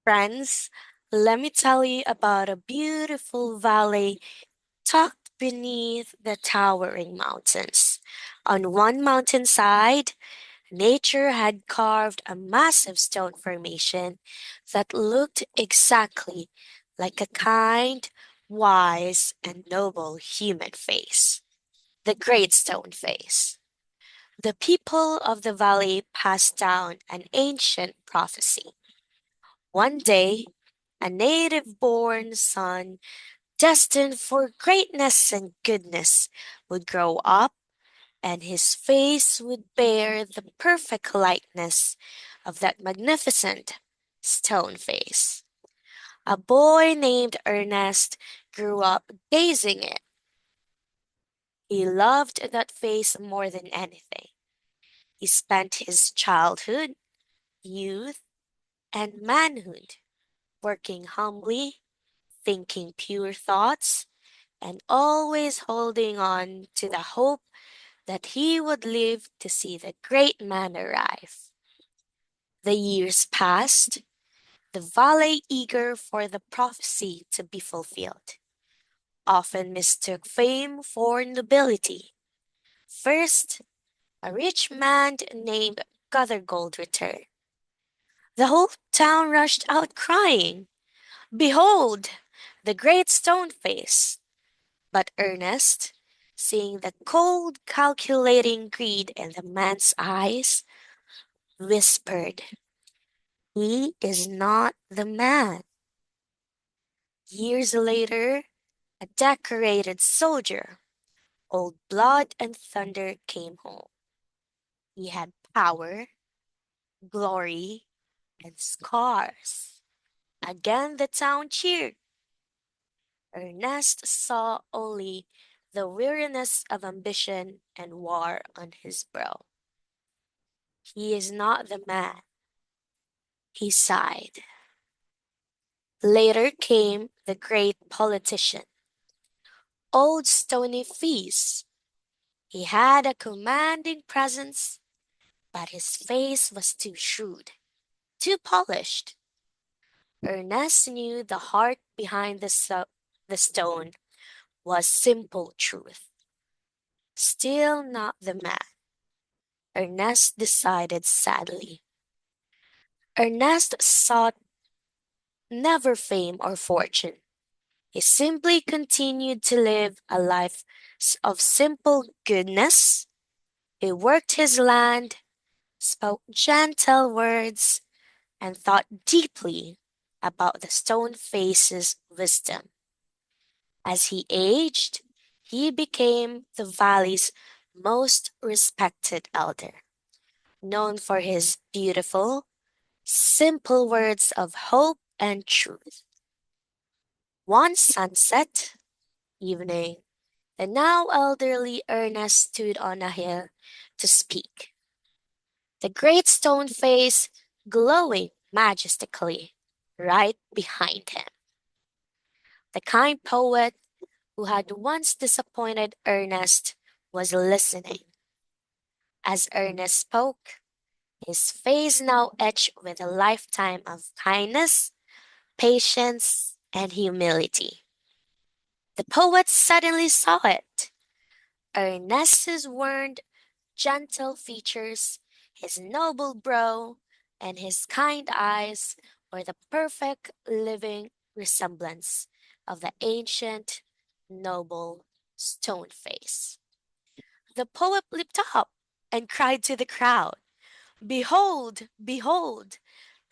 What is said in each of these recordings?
Friends, let me tell you about a beautiful valley tucked beneath the towering mountains. On one mountainside, nature had carved a massive stone formation that looked exactly like a kind, wise, and noble human face. The Great Stone Face. The people of the valley passed down an ancient prophecy. One day, a native born son destined for greatness and goodness would grow up, and his face would bear the perfect likeness of that magnificent stone face. A boy named Ernest grew up gazing it. He loved that face more than anything. He spent his childhood, youth, and manhood working humbly, thinking pure thoughts, and always holding on to the hope that he would live to see the great man arrive. The years passed, the valley eager for the prophecy to be fulfilled, often mistook fame for nobility. First, a rich man named Guthergold returned. The whole town rushed out crying, "Behold, the great stone face!" But Ernest, seeing the cold, calculating greed in the man's eyes, whispered, "He is not the man." Years later, a decorated soldier, old blood and thunder, came home. He had power, glory, and scars. Again the town cheered. Ernest saw only the weariness of ambition and war on his brow. "He is not the man," he sighed. Later came the great politician, old Stony Feast. He had a commanding presence, but his face was too shrewd, too polished. Ernest knew the heart behind the stone was simple truth. Still not the man, Ernest decided sadly. Ernest sought never fame or fortune. He simply continued to live a life of simple goodness. He worked his land, spoke gentle words, and thought deeply about the stone face's wisdom. As he aged, he became the valley's most respected elder, known for his beautiful, simple words of hope and truth. One sunset evening, the now elderly Ernest stood on a hill to speak, the great stone face glowing majestically right behind him. The kind poet who had once disappointed Ernest was listening. As Ernest spoke, his face now etched with a lifetime of kindness, patience, and humility. The poet suddenly saw it. Ernest's worn, gentle features, his noble brow, and his kind eyes were the perfect living resemblance of the ancient, noble stone face. The poet leaped up and cried to the crowd, "Behold, behold,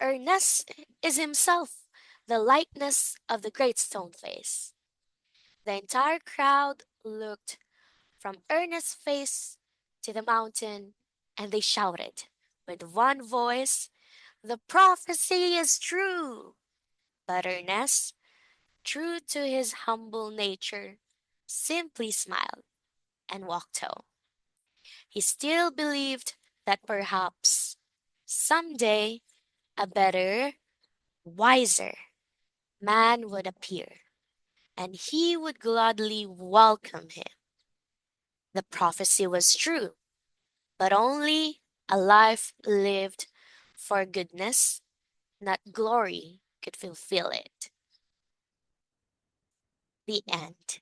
Ernest is himself the likeness of the great stone face." The entire crowd looked from Ernest's face to the mountain, and they shouted with one voice, "The prophecy is true!" But Ernest, true to his humble nature, simply smiled and walked home. He still believed that perhaps someday a better, wiser man would appear, and he would gladly welcome him. The prophecy was true, but only a life lived for goodness, not glory, could fulfill it. The end.